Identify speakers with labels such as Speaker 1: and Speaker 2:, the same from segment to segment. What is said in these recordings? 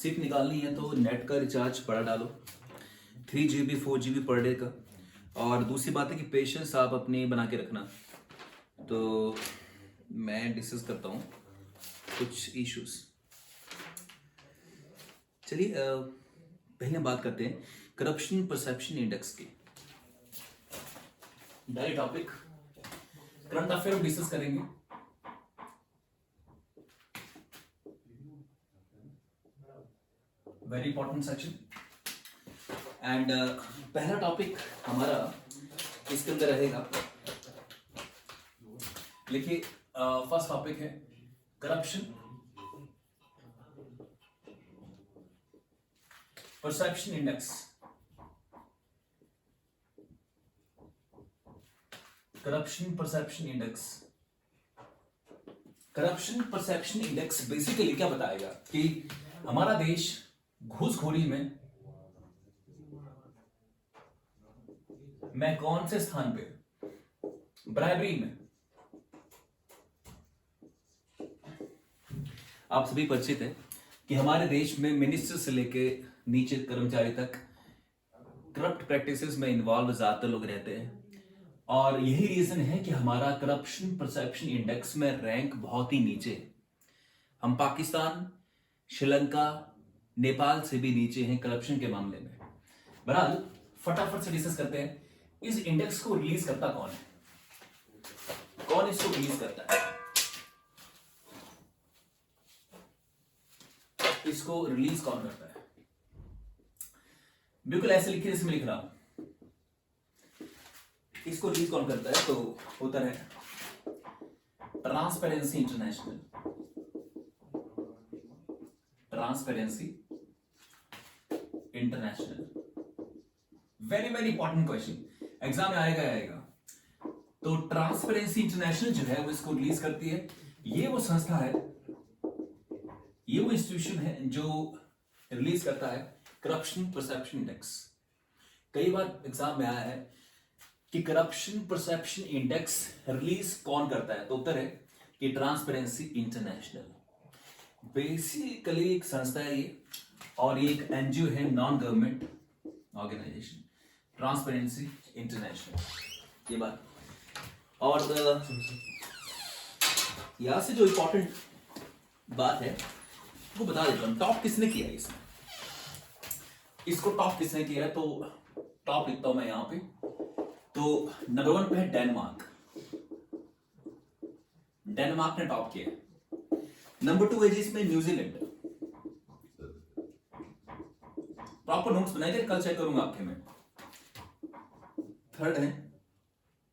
Speaker 1: सिर्फ निकालनी है तो नेट का रिचार्ज बढ़ा डालो, 3 GB 4 GB पर डे का। और दूसरी बात है कि पेशेंस आप अपनी बना के रखना। तो मैं डिस्कस करता हूँ कुछ इश्यूज। चलिए पहले हम बात करते हैं करप्शन परसेप्शन इंडेक्स की। Direct topic current affair discuss करेंगे। Very important section. एंड पहला टॉपिक हमारा इसके अंदर रहेगा, लिखिए फर्स्ट टॉपिक है corruption perception index. Corruption perception index. Corruption perception index basically क्या बताएगा कि हमारा देश घूसखोरी में मैं कौन से स्थान पे, ब्राइबरी में। आप सभी परिचित है कि हमारे देश में मिनिस्टर से लेके नीचे कर्मचारी तक करप्ट प्रैक्टिसेस में इन्वॉल्व ज्यादातर लोग रहते हैं। और यही रीजन है कि हमारा करप्शन परसेप्शन इंडेक्स में रैंक बहुत ही नीचे है। हम पाकिस्तान, श्रीलंका, नेपाल से भी नीचे हैं करप्शन के मामले में। बहरहाल फटाफट से डिस्कस करते हैं, इस इंडेक्स को रिलीज करता कौन है, कौन इसको रिलीज करता है। इसको रिलीज कौन करता है? बिल्कुल ऐसे लिखिए जैसे मैं लिख रहा हूं। इसको रिलीज कौन करता है? तो उत्तर है transparency international. Transparency international. Very very important question, exam में आएगा। तो ट्रांसपेरेंसी इंटरनेशनल जो है वो इसको रिलीज करती है। ये वो संस्था है, ये वो इंस्टीट्यूशन है जो रिलीज करता है करप्शन परसेप्शन इंडेक्स। कई बार एग्जाम में आया है कि करप्शन परसेप्शन इंडेक्स रिलीज कौन करता है, तो उत्तर है कि ट्रांसपेरेंसी इंटरनेशनल। बेसिकली एक संस्था है ये, और ये एक एनजीओ है, non government organization, transparency international. ये बात। और यहां से जो इंपॉर्टेंट बात है वो बता देता हूं, टॉप किसने किया है इसमें। इसको टॉप किसने किया है, तो टॉप लिखता हूं मैं यहां पे। तो नंबर 1 पे है डेनमार्क। डेनमार्क ने टॉप किया। नंबर 2 है जिसमें न्यूजीलैंड। प्रॉपर नोट्स बनाए, कल चेक करूंगा आपके में। थर्ड है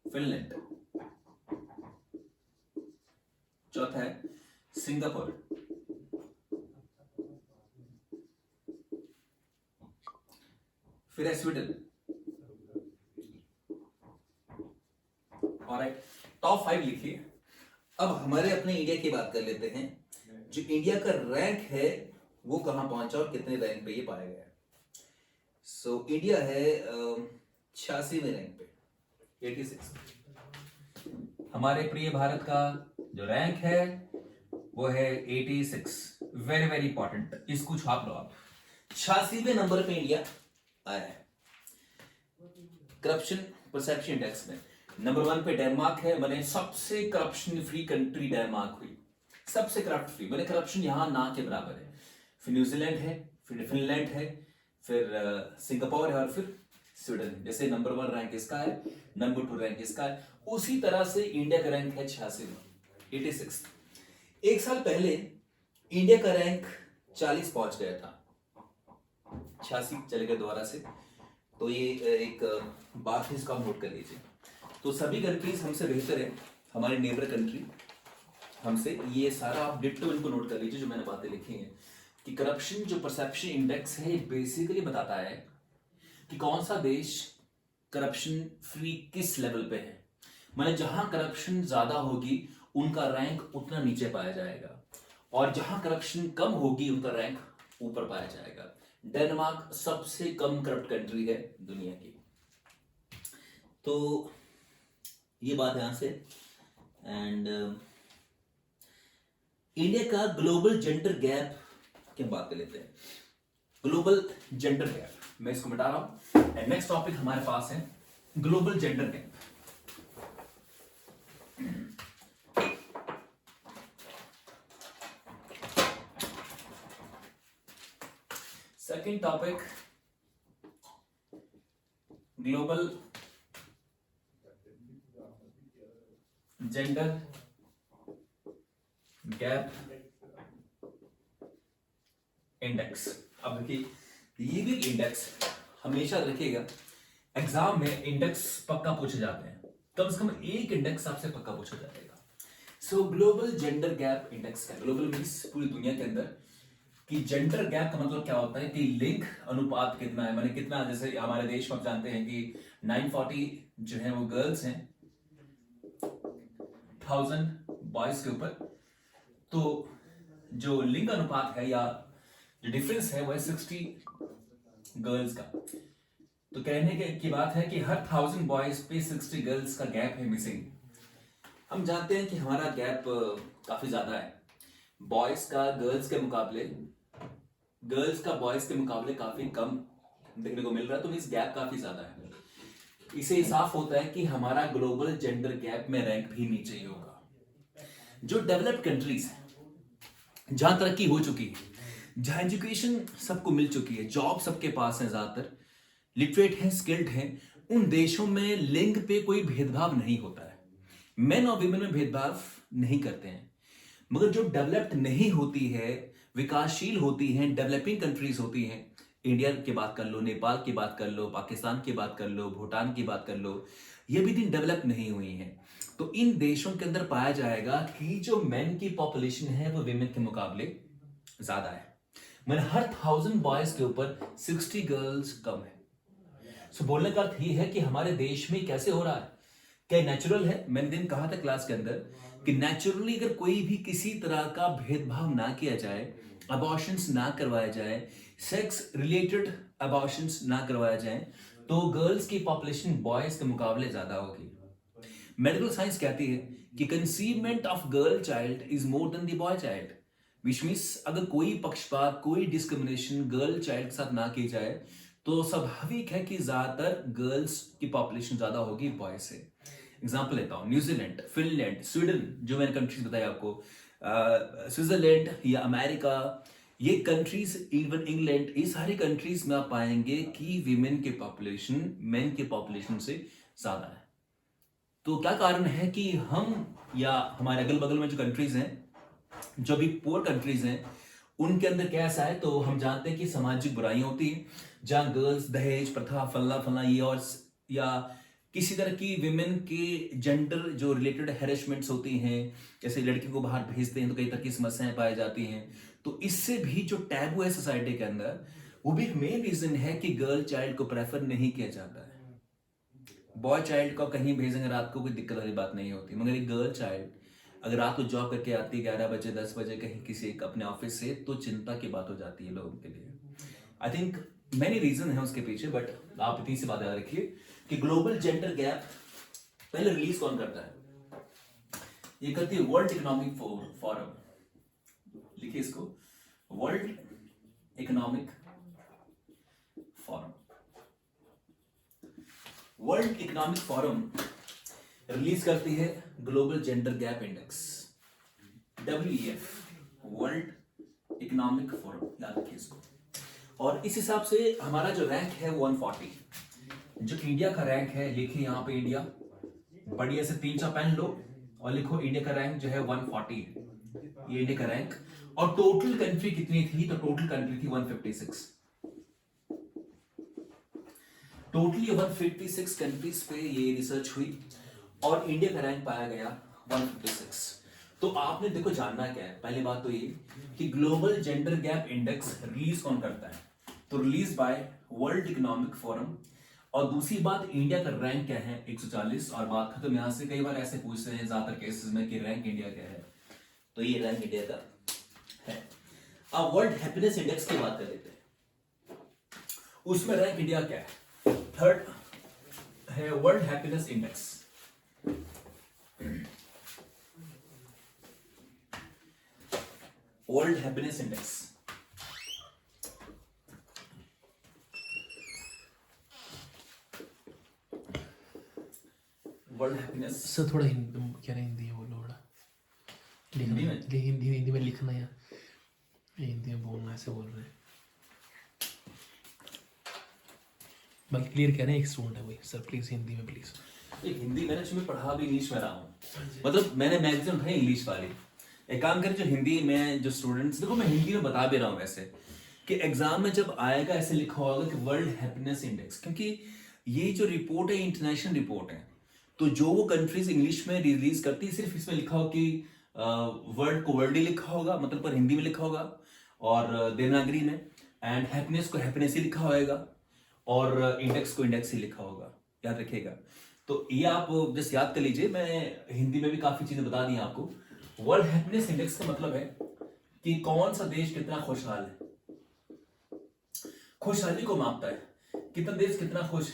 Speaker 1: फिनलैंड। चौथा है सिंगापुर। फिर है स्वीडन। ऑलराइट, टॉप 5 लिखिए। अब हमारे अपने इंडिया की बात कर लेते हैं। जो इंडिया का रैंक है वो कहां पहुंचा और कितने रैंक पे ये पाया गया है। सो इंडिया है 86वें रैंक पे, 86। हमारे प्रिय भारत का जो रैंक है वो है 86। वेरी वेरी इंपॉर्टेंट, इसको छाप लो आप। 86वें नंबर पे इंडिया आया है करप्शन परसेप्शन इंडेक्स में। नंबर 1 पे डेनमार्क है, मैंने सबसे करप्शन फ्री कंट्री डेनमार्क हुई, सबसे करप्ट फ्री, मैंने करप्शन यहां ना के बराबर है। फिर न्यूजीलैंड है, फिर फिनलैंड है, फिर सिंगापुर है, और फिर स्वीडन। जैसे नंबर 1 रैंक इसका है, नंबर 2 रैंक इसका है, उसी तरह से इंडिया का रैंक है 86, 86। एक साल पहले इंडिया का रैंक 40 पहुंच गया था, 86 चले गए दोबारा से। तो ये एक बात है, इसको आप नोट कर लीजिए। तो सभी कंट्रीज हमसे बेहतर है, हमारे नेबर कंट्री हमसे। ये सारा आप डिट्टो इनको नोट कर लीजिए जो मैंने बातें लिखी हैं कि करप्शन जो परसेप्शन इंडेक्स है बेसिकली बताता है कि कौन सा देश करप्शन फ्री किस लेवल पे है। मतलब जहां करप्शन ज्यादा होगी उनका रैंक उतना नीचे पाया जाएगा, और जहां करप्शन कम होगी उनका रैंक ऊपर पाया जाएगा। डेनमार्क सबसे कम करप्ट कंट्री है दुनिया की। तो ये बात यहां से। एंड इंडिया का ग्लोबल जेंडर गैप की हम बात कर लेते हैं, ग्लोबल जेंडर गैप। मैं इसको मिटा रहा हूं। नेक्स्ट टॉपिक हमारे पास है global gender gap. Second topic, global gender gap index. अब देखिए ये भी इंडेक्स हमेशा रखिएगा, एग्जाम में इंडेक्स पक्का पूछे जाते हैं, कम से कम एक इंडेक्स आपसे पक्का पूछा जाएगा। सो ग्लोबल जेंडर गैप इंडेक्स का, ग्लोबल मीन्स पूरी दुनिया के अंदर, कि जेंडर गैप का मतलब क्या होता है कि लिंग अनुपात कितना है, माने कितना, जैसे हमारे देश में आप जानते हैं कि 940 जो है वो गर्ल्स हैं 1000 बॉयज के ऊपर, तो जो लिंग अनुपात है या जो डिफरेंस है वो है 60 गर्ल्स का। तो कहने की बात है कि हर 1000 बॉयज पे 60 गर्ल्स का गैप है मिसिंग। हम जानते हैं कि हमारा गैप काफी ज्यादा है, बॉयज का गर्ल्स के मुकाबले, गर्ल्स का बॉयज के मुकाबले काफी कम देखने को मिल रहा है, तो इस गैप काफी ज्यादा है। इसे साफ होता है कि हमारा ग्लोबल जेंडर गैप में रैंक भी नीचे ही होगा। जो डेवलप्ड कंट्रीज है, जहां तरक्की हो चुकी है, जहां एजुकेशन सबको मिल चुकी है, जॉब सबके पास है, ज्यादातर लिटरेट हैं, स्किल्ड हैं, उन देशों में लिंग पे कोई भेदभाव नहीं होता है, मेन और विमेन में भेदभाव नहीं करते हैं। मगर जो डेवलप्ड नहीं होती है, विकासशील होती हैं, डेवलपिंग कंट्रीज होती हैं, इंडिया की बात कर लो, नेपाल की बात कर लो, पाकिस्तान की बात कर लो, भूटान की बात कर लो, ये भी दिन डेवलप नहीं हुई हैं, तो इन देशों के अंदर पाया जाएगा कि जो मेन की पॉपुलेशन है वो विमेन के मुकाबले ज्यादा है। मैंने हर 1000 बॉयज के ऊपर 60 गर्ल्स कम है। सो बोलने का अर्थ ये है कि हमारे देश में कैसे हो रहा है, क्या नेचुरल है? मैंने दिन कहा था क्लास के अंदर कि नेचुरली अगर कोई भी किसी तरह का भेदभाव ना किया जाए, अबॉर्शंस ना करवाया जाए, सेक्स रिलेटेड अबॉर्शंस ना करवाया जाए, तो गर्ल्स की पॉपुलेशन बॉयज के मुकाबले ज्यादा होगी। मेडिकल साइंस कहती है कि conceivement of girl child is more than the boy child, which means अगर कोई पक्षपात, कोई डिस्क्रिमिनेशन गर्ल चाइल्ड के साथ ना की जाए तो स्वाभाविक है कि ज्यादातर गर्ल्स की पॉपुलेशन ज्यादा होगी बॉय से। एग्जाम्पल लेता हूं, न्यूजीलैंड, फिनलैंड, स्वीडन, जो मैंने कंट्रीज बताया आपको, स्विट्जरलैंड या अमेरिका, ये कंट्रीज, इवन इंग्लैंड, ये सारी कंट्रीज में आप पाएंगे कि विमेन की पॉपुलेशन मेन की पॉपुलेशन से ज्यादा है। तो क्या कारण है कि हम या हमारे अगल बगल में जो कंट्रीज हैं, जो भी पुअर कंट्रीज हैं, उनके अंदर कैसा है, तो हम जानते हैं कि सामाजिक बुराइयां होती हैं, जहां गर्ल्स दहेज प्रथा, फला फला ये, और या किसी तरह की विमेन के जेंडर जो रिलेटेड हैरेसमेंट्स होती हैं, जैसे लड़की को बाहर भेजते हैं तो कई तरह की समस्याएं पाई जाती हैं। तो इससे भी जो टैबू है सोसाइटी के अंदर, वो भी एक मेन रीजन है कि गर्ल चाइल्ड को प्रेफर नहीं किया जाता है। बॉय चाइल्ड को कहीं भेजेंगे रात को कोई दिक्कत वाली बात नहीं होती, मगर एक गर्ल चाइल्ड अगर रात को जॉब करके आती है 11 बजे 10 बजे कहीं किसी अपने ऑफिस से, तो चिंता की बात हो जाती है लोगों के लिए। आई थिंक मैनी रीजन है उसके पीछे, बट आप इतनी सी बात याद रखिए कि ग्लोबल जेंडर गैप पहले रिलीज कौन करता है? ये करती है वर्ल्ड इकोनॉमिक फोरम। लिखिए इसको, world economic forum. World economic forum release करती है global gender gap index, WEF, world economic forum, याद रखिए इसको। और इस हिसाब से हमारा जो रैंक है 140, जो इंडिया का रैंक है, लिखिए यहां पे इंडिया, बढ़िया से 3 पेन लो और लिखो इंडिया का रैंक जो है 140, ये इंडिया का रैंक। और टोटल कंट्री कितनी थी? तो टोटल कंट्री थी 156। टोटली 156 कंट्रीज पे ये रिसर्च हुई और इंडिया का रैंक पाया गया 156। तो आपने देखो जानना क्या है, पहली बात तो ये कि global gender gap index release कौन करता है? तो release by world economic forum. और दूसरी बात, इंडिया का रैंक क्या है? 140। और बात खत्म। यहां से कई बार ऐसे पूछते हैं ज्यादातर केसेस में कि रैंक इंडिया क्या है, तो ये रैंक इंडिया का है। अब वर्ल्ड हैप्पीनेस इंडेक्स की बात कर लेते हैं, उसमें रैंक इंडिया क्या है? थर्ड है world happiness index. World happiness index
Speaker 2: sir थोड़ा हिंदी कह रहे हैं, हिंदी बोलो थोड़ा,
Speaker 1: हिंदी में?
Speaker 2: हिंदी में लिखना या हिंदी में बोलना, ऐसे बोल रहे हैं। बाकी क्लियर कह रहे हैं, एक स्टूडेंट है वही। सर प्लीज हिंदी में प्लीज।
Speaker 1: हिंदी मैंने शुरू में पढ़ा भी इंग्लिश में रहा हूँ, मतलब मैंने मैगजीन उठाई इंग्लिश वाली। एक काम करें, जो हिंदी में जो स्टूडेंट्स, देखो मैं हिंदी में बता भी रहा हूँ वैसे, कि एग्जाम में जब आएगा ऐसे लिखा होगा कि वर्ल्ड हैप्पीनेस इंडेक्स, क्योंकि ये जो रिपोर्ट है इंटरनेशनल रिपोर्ट है, तो जो वो कंट्रीज इंग्लिश में रिलीज करती है सिर्फ इसमें लिखा हो कि वर्ल्ड को वर्ल्ड ही लिखा होगा, मतलब पर हिंदी में लिखा होगा और देवनागरी में, एंड हैप्पीनेस को हैप्पीनेस ही लिखा होगा और इंडेक्स को इंडेक्स ही लिखा होगा, याद रखिएगा। तो ये आप जस्ट याद कर लीजिए, मैं हिंदी में भी काफी चीजें बता दी आपको। वर्ल्ड हैप्पीनेस इंडेक्स का मतलब है कि कौन सा देश कितना खुशहाल है, खुशहाली को मापता है, कितना देश कितना खुश,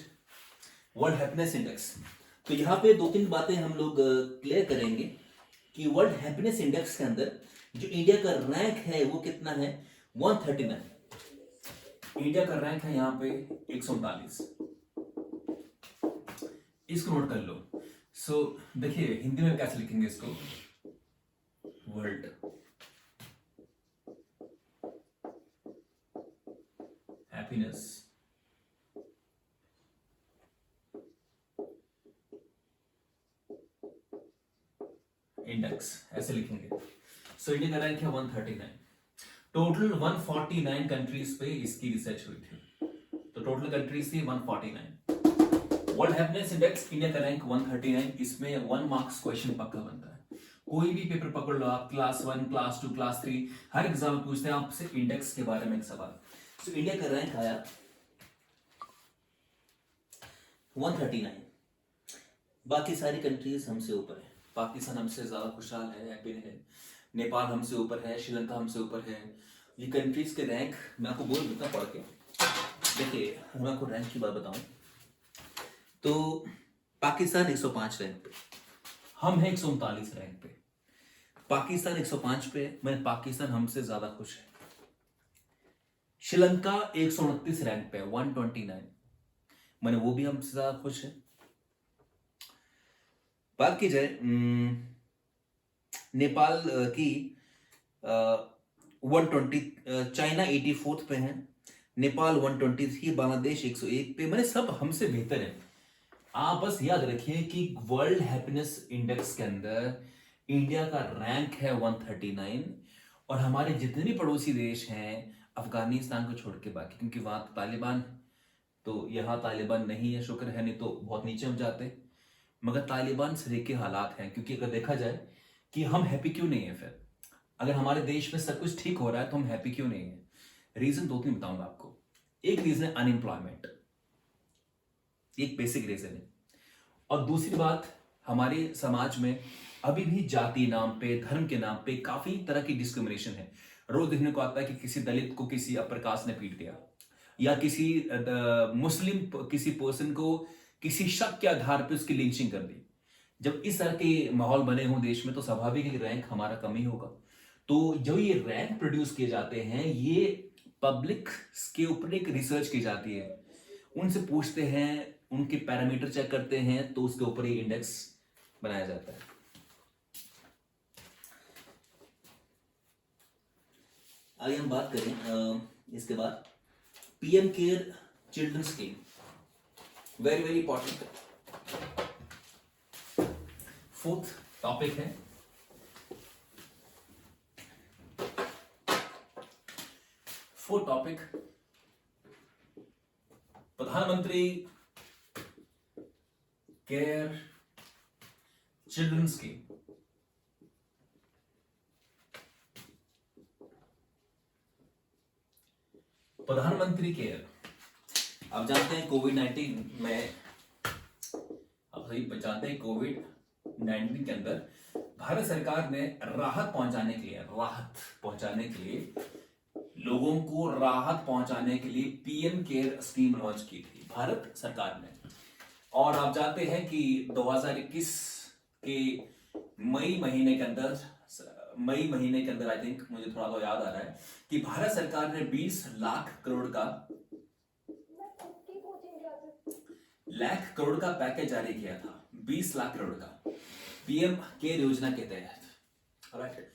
Speaker 1: वर्ल्ड हैप्पीनेस इंडेक्स। तो यहाँ पे दो तीन बातें हम लोग क्लियर करेंगे कि वर्ल्ड हैप्पीनेस इंडेक्स के अंदर जो इंडिया का रैंक है वो कितना है, 139। इंडिया का रैंक है यहाँ पे 139, इसको नोट कर लो। सो देखिए हिंदी में कैसे लिखेंगे इसको, वर्ल्ड हैप्पीनेस इंडेक्स, ऐसे लिखेंगे। सो इंडिया का रैंक है 139। टोटल 149 कंट्रीज पे इसकी रिसर्च हुई थी, तो टोटल कंट्रीज थी 149। वर्ल्ड हैप्पीनेस इंडेक्स, इंडिया का रैंक 139, इसमें 1 मार्क्स क्वेश्चन पक्का बनता है। कोई भी पेपर पकड़ लो आप, क्लास 1, क्लास 2, क्लास 3, हर एग्जाम में पूछते हैं आपसे इंडेक्स के बारे में एक सवाल। सो इंडिया का रैंक आया 139। बाकी सारी कंट्रीज हमसे ऊपर है, पाकिस्तान हमसे ज्यादा खुशहाल है, हैप्पी है, नेपाल हमसे ऊपर है, श्रीलंका हमसे ऊपर है। ये कंट्रीज के रैंक मैं आपको बोल देता पढ़ के। देखिए मैं आपको रैंक की बात बताऊं तो पाकिस्तान 105 रैंक पे, हम हैं 139 रैंक पे। पाकिस्तान 105 पे, मैंने पाकिस्तान हमसे ज्यादा खुश है। श्रीलंका 129 रैंक पे, 129, मैंने वो भी हमसे ज्यादा खुश है। बात की जाए नेपाल की 120, चाइना 84 पे है, नेपाल 123, बांग्लादेश 101 पे, मैंने सब हमसे बेहतर है। आप बस याद रखिए कि वर्ल्ड हैप्पीनेस इंडेक्स के अंदर इंडिया का रैंक है 139, और हमारे जितने भी पड़ोसी देश हैं अफगानिस्तान को छोड़ के बाकी, क्योंकि वहां तालिबान, तो यहाँ तालिबान नहीं है, शुक्र है, नहीं तो बहुत नीचे हम जाते। मगर तालिबान से के हालात हैं, क्योंकि अगर देखा जाए कि हम हैप्पी क्यों नहीं है, फिर अगर हमारे देश में सब कुछ ठीक हो रहा है तो हम हैप्पी क्यों नहीं है। रीजन दो तीन बताऊंगा आपको। एक रीजन है अनएम्प्लॉयमेंट, एक बेसिक रीजन है, और दूसरी बात हमारे समाज में अभी भी जाति नाम पे, धर्म के नाम पे काफी तरह की डिस्क्रिमिनेशन है। रोज देखने को आता है कि किसी दलित को किसी अपर कास्ट ने पीट दिया, या किसी मुस्लिम किसी पर्सन को किसी शक के आधार पे उसकी लिंचिंग कर दी। जब इस तरह के माहौल बने हों देश में तो स्वाभाविक है कि रैंक हमारा कम ही होगा। तो जो ये रैंक प्रोड्यूस किए जाते हैं ये पब्लिक के ऊपर एक रिसर्च की जाती है, उनसे पूछते हैं, उनके पैरामीटर चेक करते हैं, तो उसके ऊपर ये इंडेक्स बनाया जाता है। आइए हम बात करें इसके बाद PM care children scheme, very very important. Fourth topic है प्रधानमंत्री केयर चिल्ड्रन स्कीम। प्रधानमंत्री केयर, आप जानते हैं कोविड-19 में, आप सही जानते हैं कोविड-19 के अंदर भारत सरकार ने राहत पहुंचाने के लिए लोगों को राहत पहुंचाने के लिए पीएम केयर स्कीम लॉन्च की थी भारत सरकार ने। और आप जानते हैं कि 2021 के मई महीने के अंदर आई थिंक, मुझे थोड़ा तो याद आ रहा है कि भारत सरकार ने 20 लाख करोड़ का पैकेज जारी किया था। 20 लाख करोड़ का पीएम केयर योजना के तहत, राइट।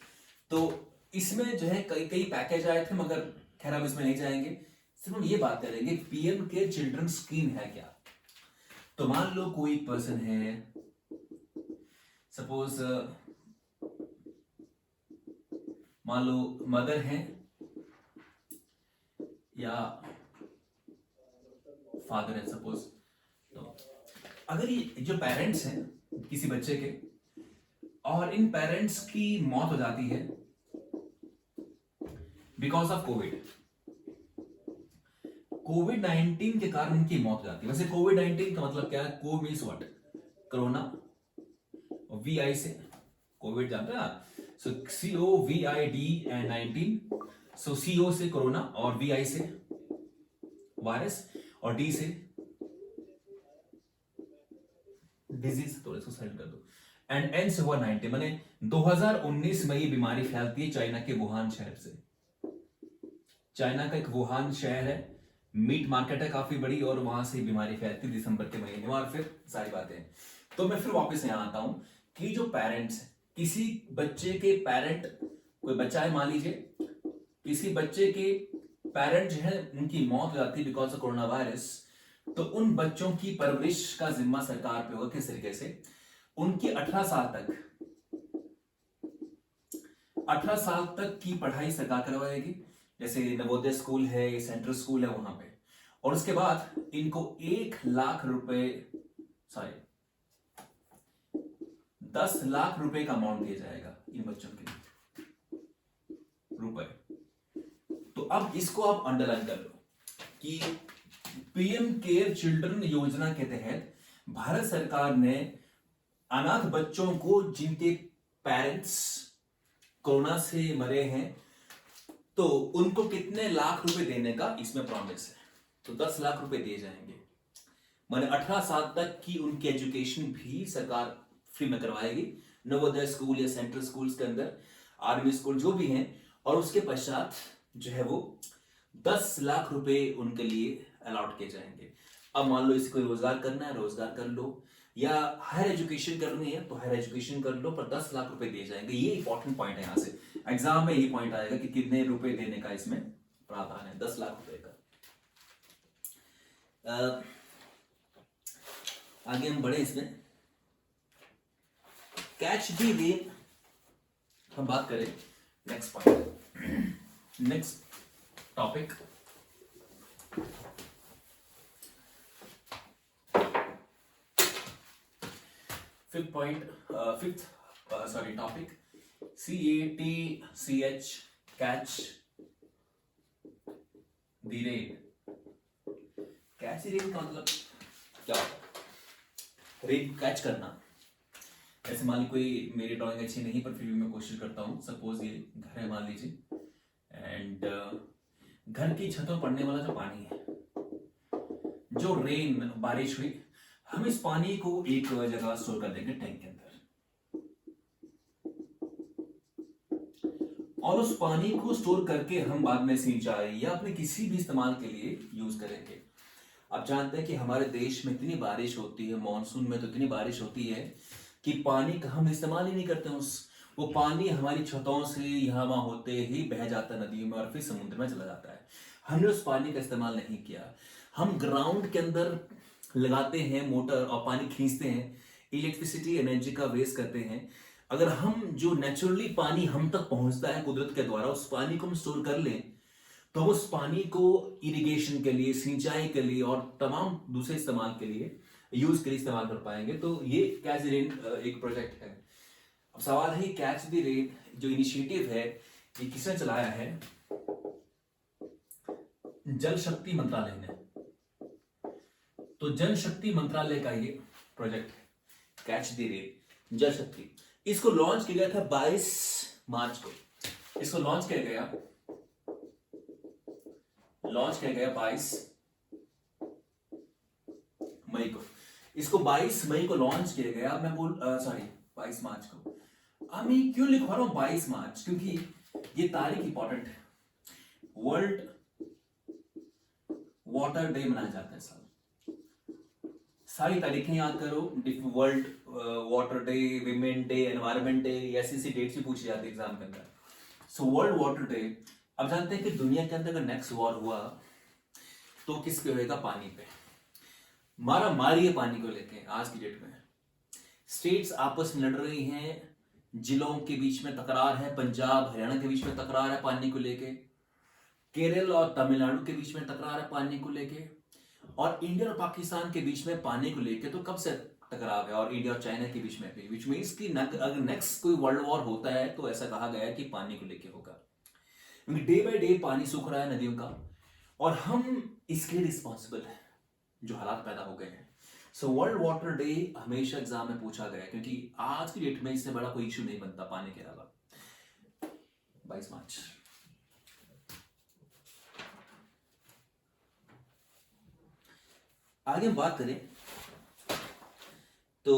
Speaker 1: तो इसमें जो है कई कई पैकेज आए थे, मगर खैर हम इसमें नहीं जाएंगे, सिर्फ हम ये बात करेंगे पीएम केयर चिल्ड्रन स्कीम है क्या। तो मान लो कोई पर्सन है, सपोज मान लो मदर है या फादर है सपोज, तो अगर ये जो पेरेंट्स हैं किसी बच्चे के, और इन पेरेंट्स की मौत हो जाती है बिकॉज ऑफ कोविड-19 के कारण उनकी मौत हो जाती है। वैसे कोविड-19 का मतलब क्या है? को मीन्स व्हाट? कोरोना, और वीआई से कोविड जानते हैं ना, सो COVID एंड 19, सो CO से कोरोना, और VI से वायरस, और D से डिजीज, तो इसको साइड कर दो, एंड N से हुआ 90। माने 2019 में ये बीमारी फैलती है चाइना के वुहान शहर से। चाइना का एक वुहान शहर है, मीट मार्केट है काफी बड़ी, और वहां से बीमारी फैलती दिसंबर के महीने में, और फिर सारी बातें। तो मैं फिर वापस यहाँ आता हूं कि जो पेरेंट्स, किसी बच्चे के पेरेंट, कोई बच्चा है मान लीजिए, किसी बच्चे के पेरेंट जो है उनकी मौत हो जाती है बिकॉज ऑफ कोरोना वायरस, तो उन बच्चों की परवरिश का जिम्मा सरकार पे होगा। किस तरीके से? उनकी 18 साल तक की पढ़ाई सरकार करवाएगी, जैसे नवोदय स्कूल है, सेंट्रल स्कूल है वहां पे, और उसके बाद इनको 1 लाख रुपए, सॉरी 10 लाख रुपए का अमाउंट दिया जाएगा इन बच्चों के लिए, रुपए। तो अब इसको आप अंडरलाइन कर लो कि पीएम केयर चिल्ड्रन योजना के तहत भारत सरकार ने अनाथ बच्चों को, जिनके पेरेंट्स कोरोना से मरे हैं, तो उनको कितने लाख रुपए देने का इसमें प्रॉमिस है। तो 10 लाख रुपए दिए जाएंगे, माने 18 साल तक की उनकी एजुकेशन भी सरकार फ्री में करवाएगी, नवोदय स्कूल या सेंट्रल स्कूल्स के अंदर, आर्मी स्कूल जो भी हैं, और उसके पश्चात जो है वो 10 लाख रुपए उनके लिए अलॉट किए जाएंगे। अब मान लो इसे कोई रोजगार करना है, रोजगार कर लो, या हायर एजुकेशन करनी है तो हायर एजुकेशन कर लो, पर 10 लाख रुपए दिए जाएंगे। ये इंपॉर्टेंट पॉइंट है, यहां से एग्जाम में ये पॉइंट आएगा कि कितने रुपए देने का इसमें प्रावधान है। 10 लाख रुपए का। आगे हम बढ़े इसमें, कैच दी रेन हम बात करें, next point, next topic, fifth point, topic, CATCH, catch the rain. Catch the rain का मतलब क्या होता है? रेन कैच करना। ऐसे मान ली कोई, मेरी ड्राइंग अच्छी नहीं पर फिर भी मैं कोशिश करता हूँ। सपोज ये घर है मान लीजिए, एंड घर की छतों पड़ने वाला जो पानी है, जो रेन, बारिश हुई, हम इस पानी को एक जगह स्टोर कर देंगे टैंक के अंदर, और उस पानी को स्टोर करके हम बाद में सिंचाई या अपने किसी भी इस्तेमाल के लिए यूज करेंगे। आप जानते हैं कि हमारे देश में इतनी बारिश होती है, मॉनसून में तो इतनी बारिश होती है कि पानी का हम इस्तेमाल ही नहीं करते। वो पानी हमारी छतों से यहाँ वहां होते ही बह जाता है नदियों में, और फिर समुद्र में चला जाता है। हमने उस पानी का इस्तेमाल नहीं किया। हम ग्राउंड के अंदर लगाते हैं मोटर और पानी खींचते हैं, इलेक्ट्रिसिटी एनर्जी का वेस्ट करते हैं। अगर हम जो नेचुरली पानी हम तक पहुंचता है कुदरत के द्वारा, उस पानी को हम स्टोर कर लें, तो हम उस पानी को इरिगेशन के लिए, सिंचाई के लिए और तमाम दूसरे इस्तेमाल के लिए, यूज के लिए इस्तेमाल कर पाएंगे। तो ये कैच द रेन एक प्रोजेक्ट है। अब सवाल है कैच द रेन जो इनिशिएटिव है, ये किसने चलाया है? जल शक्ति मंत्रालय ने। तो जल शक्ति मंत्रालय का ये प्रोजेक्ट है कैच द रेन, जल शक्ति। इसको लॉन्च किया गया था 22 मार्च को। इसको लॉन्च किया गया 22 मई को। इसको 22 मई को लॉन्च किया गया। मैं 22 मार्च को। अब मैं क्यों लिखवा रहा हूं 22 मार्च? क्योंकि ये तारीख इंपॉर्टेंट है। वर्ल्ड वाटर डे मनाया जाता है सारी तारीखें याद करो, world water day, women day, environment day, ऐसी ऐसी डेट्स भी पूछी जाती है एग्जाम के अंदर। सो वर्ल्ड वाटर डे, अब जानते हैं कि दुनिया के अंदर अगर नेक्स्ट वॉर हुआ तो किस पे होएगा? पानी पे। मारा मारी है पानी को लेके। आज की डेट में स्टेट्स आपस में लड़ रही हैं, जिलों के बीच में तकरार है, पंजाब हरियाणा के बीच में तकरार है पानी को लेके, केरल और तमिलनाडु के बीच में तकरार है पानी को लेके, और इंडिया और पाकिस्तान के बीच में पानी को लेके तो कब से टकराव है, और इंडिया और चाइना के बीच में भी, विच मीन्स कि अगर नेक्स्ट कोई वर्ल्ड वॉर होता है तो ऐसा कहा गया है कि पानी को लेके होगा, क्योंकि डे बाय डे पानी सूख रहा है नदियों का, और हम इसके रिस्पॉन्सिबल हैं जो हालात पैदा हो गए हैं। सो वर्ल्ड वाटर डे हमेशा एग्जाम में पूछा गया है, क्योंकि आज की डेट में इससे बड़ा कोई इशू नहीं बनता पानी के अलावा। 22 मार्च। आगे हम बात करें तो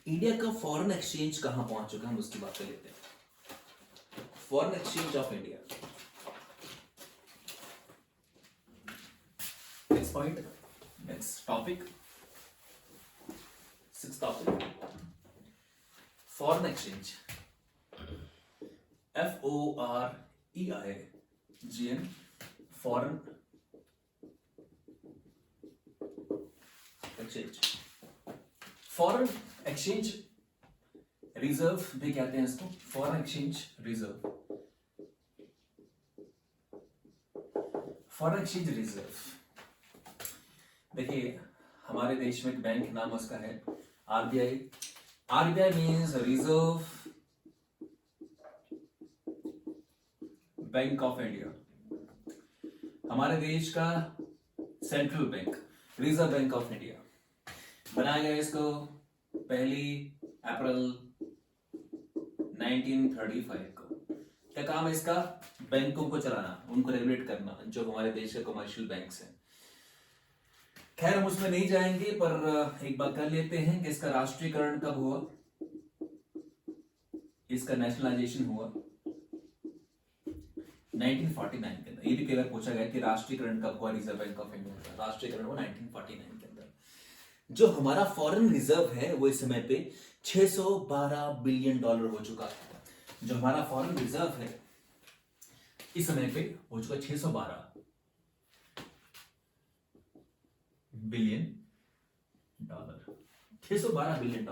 Speaker 1: इंडिया का फॉरेन एक्सचेंज कहां पहुंच चुका है, हम उसकी बात कर लेते हैं। Foreign exchange of India, next point, next topic, 6th topic, foreign exchange, FOREIGN, foreign exchange. Foreign exchange reserve भी कहते हैं इसको, foreign exchange reserve, foreign exchange reserve. देखिए हमारे देश में एक बैंक नाम उसका है RBI। RBI means reserve bank of India, हमारे देश का central bank, reserve bank of India. बनाया गया इसको 1 अप्रैल 1935 को। क्या काम है इसका? बैंकों को चलाना, उनको रेगुलेट करना, जो हमारे देश के कमर्शियल बैंक्स हैं। खैर हम उसमें नहीं जाएंगे, पर एक बात कर लेते हैं कि इसका राष्ट्रीयकरण कब हुआ, इसका नेशनलाइजेशन हुआ 1949 के अंदर। ये भी कई बार पूछा गया कि राष्ट्रीयकरण कब हुआ रिजर्व बैंक ऑफ इंडिया का। राष्ट्रीयकरण हुआ 1949 के अंदर। जो हमारा फॉरेन रिजर्व है वो इस समय पे $612 बिलियन हो चुका है। जो हमारा फॉरेन रिजर्व है इस समय पे हो चुका 612 बिलियन डॉलर, $612 बिलियन।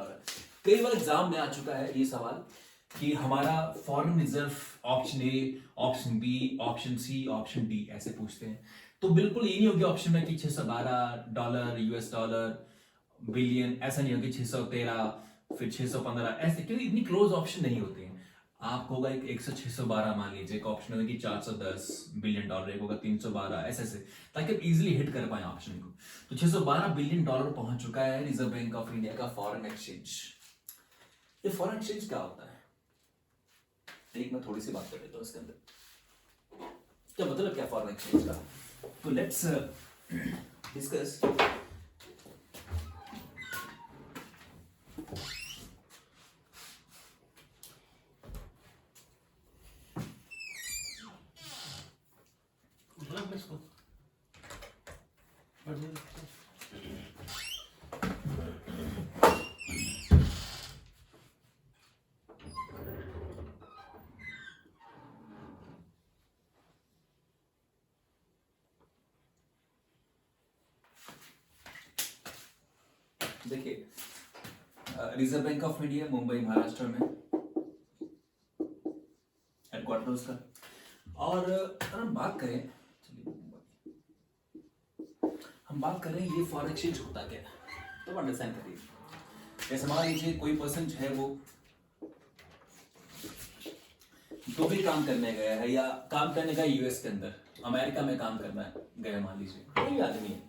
Speaker 1: कई बार एग्जाम में आ चुका है ये सवाल कि हमारा foreign reserve option A, option B, option C, option D ऐसे पूछते हैं। तो बिल्कुल ये नहीं होगी ऑप्शन में कि $612 US डॉलर बिलियन, ऐसा नहीं होगी 613 फिर 615 ऐसे, क्योंकि इतनी क्लोज ऑप्शन नहीं होते हैं। आपको होगा एक 612 मान लीजिए, एक ऑप्शन होगा कि $410 बिलियन, एक होगा 312, ऐसे ऐसे, ताकि आप इजीली हिट कर पाए ऑप्शन को। तो $612 बिलियन पहुंच चुका है रिजर्व बैंक ऑफ इंडिया का फॉरेन एक्सचेंज। ये फॉरेन एक्सचेंज क्या होता है, एक मैं थोड़ी सी बात कर लेता हूं इसके अंदर, क्या मतलब क्या फॉरेन एक्सचेंज का। तो लेट्स डिस्कस। देखिए reserve bank of India Mumbai Maharashtra में हेडक्वार्टर उसका। और अगर हम बात करें, ये फॉरेन एक्सचेंज होता क्या है तो अंडरस्टैंड करिए। जैसे मान लीजिए कोई पर्सन जो है वो तो भी काम करने गया है, या काम करने गया यूएस के अंदर, अमेरिका में काम करना गया, मान लीजिए कोई आदमी है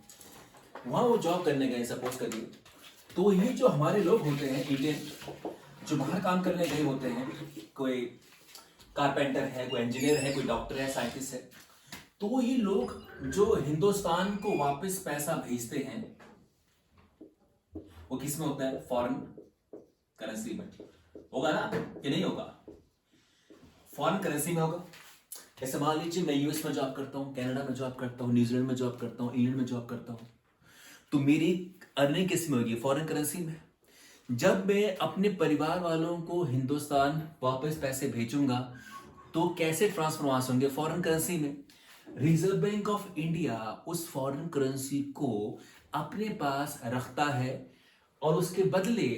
Speaker 1: वहां वो जॉब करने गए सपोज करिए। तो ये जो हमारे लोग होते हैं इंडियन, जो बाहर काम करने गए होते हैं, कोई कारपेंटर है, कोई इंजीनियर है, कोई डॉक्टर है, साइंटिस्ट है, तो ये लोग जो हिंदुस्तान को वापस पैसा भेजते हैं वो किस में होता है? फॉरेन करेंसी में होगा ना, कि नहीं होगा? फॉरेन करेंसी में होगा। जैसे मान लीजिए मैं यूएस में जॉब करता हूँ, कनाडा में जॉब करता हूँ, न्यूजीलैंड में जॉब करता हूँ, इंग्लैंड में जॉब करता हूँ, तो मेरी अर्निंग किस में होगी? फॉरेन करेंसी में। जब मैं अपने परिवार वालों को हिंदुस्तान वापस पैसे भेजूंगा तो कैसे ट्रांसफर वहां से होंगे? फॉरेन करेंसी में। रिजर्व बैंक ऑफ इंडिया उस फॉरेन करेंसी को अपने पास रखता है और उसके बदले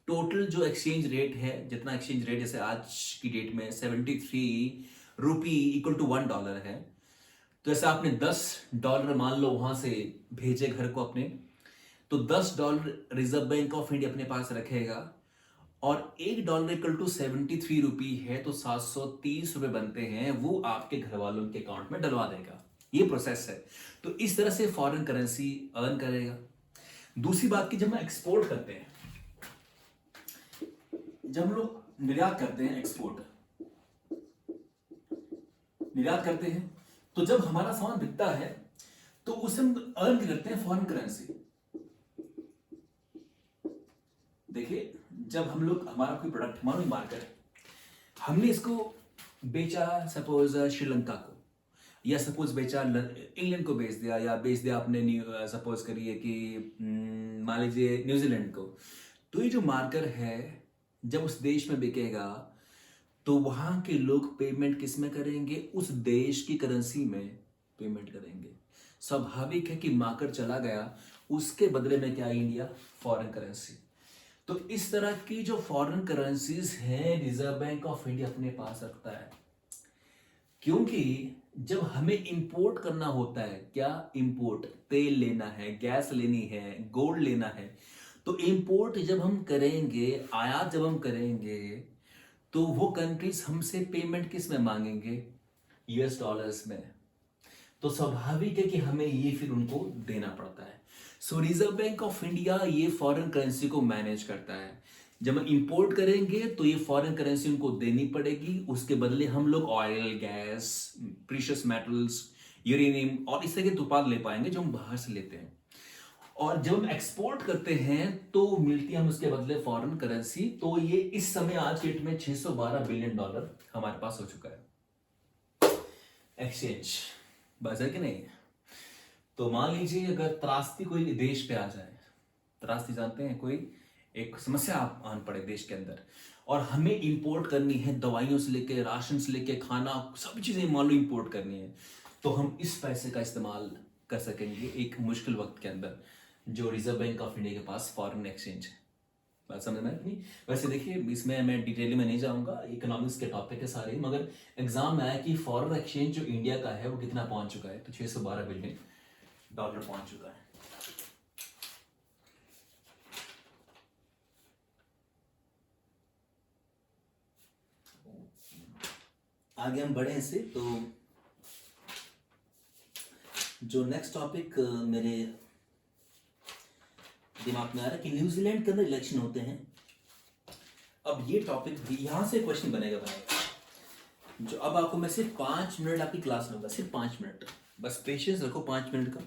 Speaker 1: टोटल जो एक्सचेंज रेट है, जितना एक्सचेंज रेट जैसे आज की डेट में 73 रुपी इक्वल टू $1 है, तो जैसे आपने $10 मान लो वहां से भेजे घर को अपने, तो $10 रिजर्व बैंक ऑफ इंडिया अपने पास रखेगा और $1 इक्वल टू 73 रुपी है, तो 730 रुपए बनते हैं, वो आपके घर वालों के अकाउंट में डलवा देगा। ये प्रोसेस है। तो इस तरह से फॉरेन करेंसी अर्न करेगा। दूसरी बात की, जब हम एक्सपोर्ट करते हैं, जब हम लोग निर्यात करते हैं, निर्यात करते हैं, तो जब हमारा सामान बिकता है तो उसे हम अर्न करते हैं फॉरेन करेंसी। देखिए, जब हम लोग हमारा कोई प्रोडक्ट, हमारा मार्केट, हमने इसको बेचा सपोज श्रीलंका को, या सपोज बेचा इंग्लैंड को बेच दिया, या बेच दिया आपने सपोज करिए कि मान लीजिए न्यूजीलैंड को, तो ये जो मार्कर है जब उस देश में बिकेगा तो वहां के लोग पेमेंट किस में करेंगे? उस देश की करेंसी में पेमेंट करेंगे। स्वाभाविक है कि मार्कर चला गया, उसके बदले में क्या? India foreign currency. तो इस तरह की जो फॉरेन करेंसीज हैं रिजर्व बैंक ऑफ इंडिया अपने पास रखता है, क्योंकि जब हमें इंपोर्ट करना होता है, क्या इंपोर्ट? तेल लेना है, गैस लेनी है, गोल्ड लेना है, तो इंपोर्ट जब हम करेंगे, आयात जब हम करेंगे, तो वो कंट्रीज हमसे पेमेंट किस में मांगेंगे? US डॉलर्स में। तो स्वाभाविक है कि हमें ये फिर उनको देना पड़ता है। सो रिजर्व बैंक ऑफ इंडिया ये फॉरेन करेंसी को मैनेज करता है। जब हम इंपोर्ट करेंगे तो ये फॉरेन करेंसी उनको देनी पड़ेगी, उसके बदले हम लोग oil, gas, precious metals, uranium और इस तरह के उत्पाद ले पाएंगे जो हम बाहर से लेते हैं। और जब हम एक्सपोर्ट करते हैं तो मिलती है हम उसके बदले फॉरेन करेंसी। तो ये इस समय आज के डेट में $612 बिलियन हमारे पास हो चुका है एक्सचेंज, बस है कि नहीं? तो मान लीजिए अगर त्रासदी कोई देश पे आ जाए, त्रासदी जानते हैं, कोई एक समस्या आन पड़े देश के अंदर और हमें इंपोर्ट करनी है, दवाइयों से लेके, राशन से लेके, खाना, सब चीजें मान लो इंपोर्ट करनी है, तो हम इस पैसे का इस्तेमाल कर सकेंगे एक मुश्किल वक्त के अंदर, जो रिजर्व बैंक ऑफ इंडिया के पास फॉरेन एक्सचेंज है। बात समझ में नहीं? वैसे देखिए, इसमें मैं डिटेल में नहीं जाऊंगा, इकोनॉमिक्स के टॉपिक है सारे, मगर एग्जाम में आया कि फॉरेन एक्सचेंज जो इंडिया का है वो कितना पहुंच चुका है, तो $612 बिलियन पहुंच चुका है। आगे हम बढ़े इससे, तो जो नेक्स्ट टॉपिक मेरे दिमाग में आ रहा है कि न्यूजीलैंड के अंदर इलेक्शन होते हैं। अब ये टॉपिक भी यहां से क्वेश्चन बनेगा जो अब आपको मैं सिर्फ 5 मिनट आपकी क्लास लूंगा, सिर्फ 5 मिनट, बस पेशेंस रखो 5 मिनट का,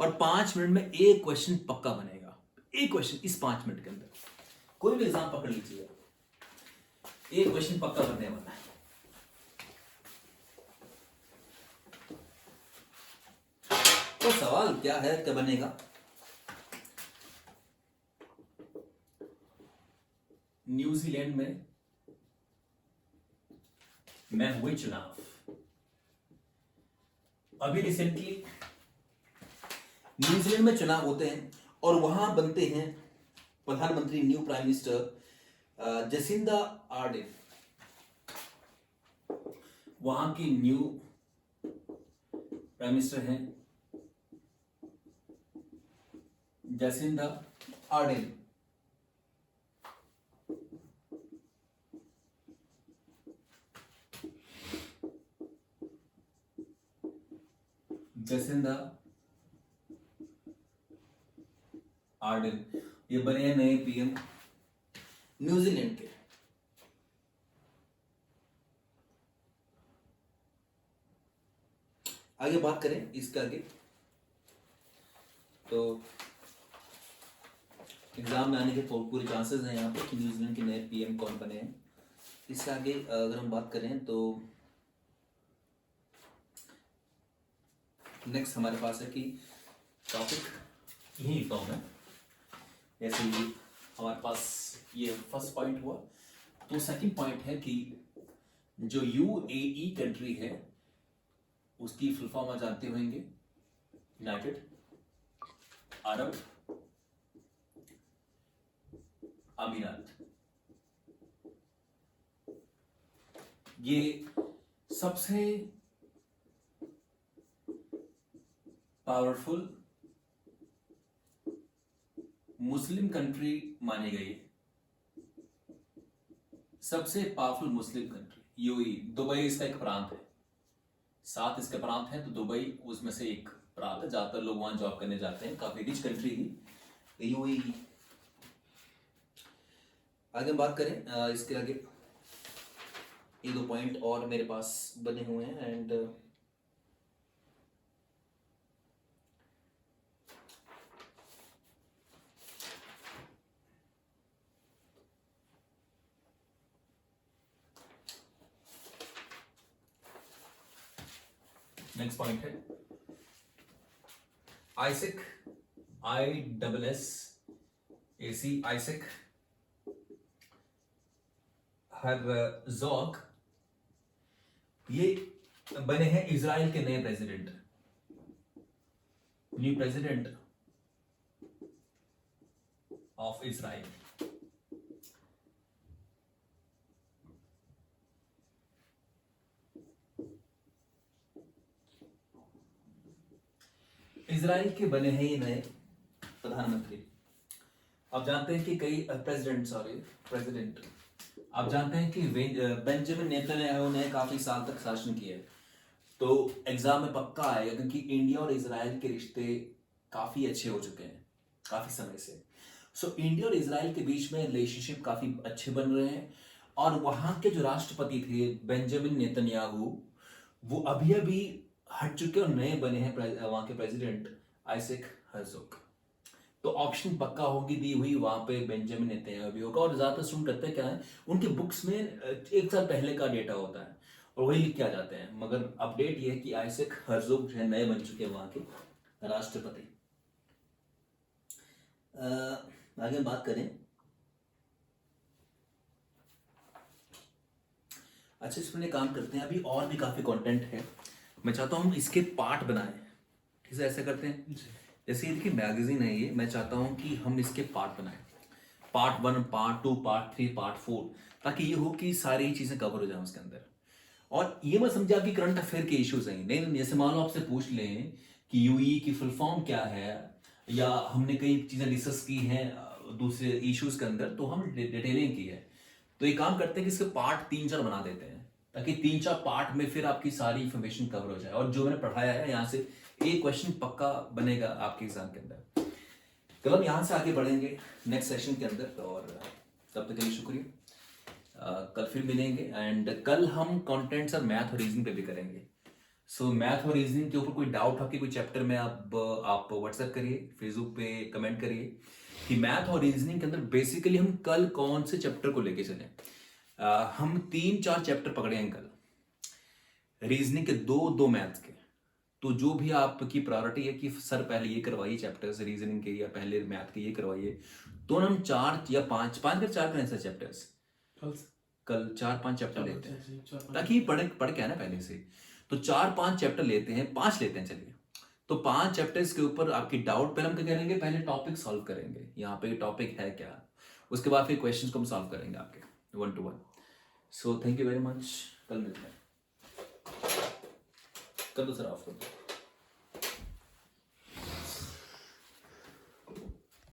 Speaker 1: और 5 मिनट में एक क्वेश्चन पक्का बनेगा, एक क्वेश्चन इस 5 मिनट के अंदर। कोई भी एग्जाम पकड़ लीजिएगा, एक क्वेश्चन पक्का बनने वाला है। तो सवाल क्या है, क्या बनेगा? न्यूजीलैंड में हुए चुनाव, अभी रिसेंटली न्यूजीलैंड में चुनाव होते हैं और वहां बनते हैं प्रधानमंत्री, new prime minister Jacinda Arden, वहां की न्यू प्राइम मिनिस्टर हैं जसिंदा आर्डेन। जसिंदा आर्डेन ये बने हैं नए पीएम न्यूजीलैंड के। आगे बात करें इसके आगे, तो एग्जाम में आने के पूरे चांसेस हैं यहाँ पे कि न्यूजीलैंड के नए पीएम कौन बने हैं। इसके आगे अगर हम बात करें तो नेक्स्ट हमारे पास है कि टॉपिक यही लिखता हूँ मैं। जैसे ही हमारे पास ये फर्स्ट पॉइंट हुआ, तो सेकंड पॉइंट है कि जो यूएई कंट्री है उसकी फुल फॉर्म आप जानते होंगे, यूनाइटेड अरब अमीरात। ये सबसे पावरफुल मुस्लिम कंट्री मानी गई है, सबसे powerful Muslim country UAE. Dubai इसका एक प्रांत है, 7 इसके प्रांत है, तो दुबई उसमें से एक प्रांत है, ज्यादातर लोग वहां जॉब करने जाते हैं, काफी रिच कंट्री ही यूएई। आगे हम बात करें इसके आगे एक दो पॉइंट और मेरे पास बने हुए हैं एंड नेक्स्ट पॉइंट है आइसेक, ISSAC, आइसेक हर्ज़ोग, ये बने हैं इजराइल के नए president, new president of Israel. Israel के बने हैं ये नए प्रधानमंत्री। आप जानते हैं कि कई प्रेसिडेंट आप जानते हैं कि बेंजामिन नेतन्याहू ने काफी साल तक शासन किया, तो एग्जाम में पक्का आएगा क्योंकि इंडिया और इजराइल के रिश्ते काफी अच्छे हो चुके हैं काफी समय से। सो इंडिया और इजराइल के बीच में रिलेशनशिप काफी अच्छे बन रहे हैं, और वहां के जो राष्ट्रपति थे बेंजामिन नेतन्याहू, वो अभी हट चुके और नए बने हैं वहां के प्रेसिडेंट आइसेक हर्ज़ोग। तो ऑप्शन पक्का होगी दी हुई, वहां पे बेंजामिन नेतन्याहू भी होगा। और ज्यादातर स्टूडेंट करते क्या है, उनके बुक्स में 1 साल पहले का डेटा होता है और वही लिख के आ जाते हैं, मगर अपडेट ये है कि आइसेक हर्ज़ोग जो है नए बन चुके हैं वहां के राष्ट्रपति। आगे बात करें, अच्छा इसमें काम करते हैं, अभी और भी काफी कंटेंट है, मैं चाहता हूँ हम इसके पार्ट बनाएं। ठीक है, ऐसा करते हैं जैसे ये देखिए मैगजीन है ये, मैं चाहता हूँ कि हम इसके पार्ट बनाएं, पार्ट 1, पार्ट 2, पार्ट 3, पार्ट 4, ताकि ये हो कि सारी चीजें कवर हो जाए उसके अंदर। और ये मत समझा कि करंट अफेयर के इश्यूज हैं, नहीं, जैसे मान लो आपसे पूछ लें कि यूई की फुल फॉर्म क्या है, या हमने कई चीजें डिस्कस की हैं दूसरे इश्यूज के अंदर, तो हम डिटेलिंग की है। तो ये काम करते हैं कि इसके पार्ट 3-4 बना देते हैं, ताकि 3-4 पार्ट में फिर आपकी सारी इंफॉर्मेशन कवर हो जाए। और जो मैंने पढ़ाया है यहाँ से एक क्वेश्चन पक्का बनेगा आपके एग्जाम के अंदर। कल हम यहाँ से आगे बढ़ेंगे नेक्स्ट सेशन के अंदर, और तब तक के लिए शुक्रिया। कल फिर मिलेंगे एंड कल हम कॉन्टेंट्स और मैथ और रीजनिंग पे भी करेंगे। सो मैथ और रीजनिंग के ऊपर कोई डाउट आपके कोई चैप्टर में आप व्हाट्सएप करिए, फेसबुक पे कमेंट करिए कि मैथ और रीजनिंग के अंदर बेसिकली हम कल कौन से चैप्टर को लेके चलें। हम 3-4 चैप्टर पकड़ेंगे कल, रीजनिंग के 2 मैथ्स के। तो जो भी आपकी प्रायोरिटी है कि सर पहले ये करवाइए चैप्टर्स रीजनिंग के, या पहले मैथ के ये करवाइए, तो हम 4 या 5 कर 4 करें ऐसे चैप्टर्स, कल 4-5 चैप्टर लेते हैं, ताकि पढ़ के आना पहले से। तो 4-5 चैप्टर लेते हैं, 5 लेते हैं चलिए। तो 5 चैप्टर्स के ऊपर आपकी डाउट पहले हम क्या करेंगे, पहले टॉपिक सॉल्व करेंगे, यहाँ पे टॉपिक है क्या, उसके बाद फिर क्वेश्चंस को हम सॉल्व करेंगे आपके 1 to 1। So thank you very much, कल मिलते हैं, कल दूसरा ऑफ कर दो।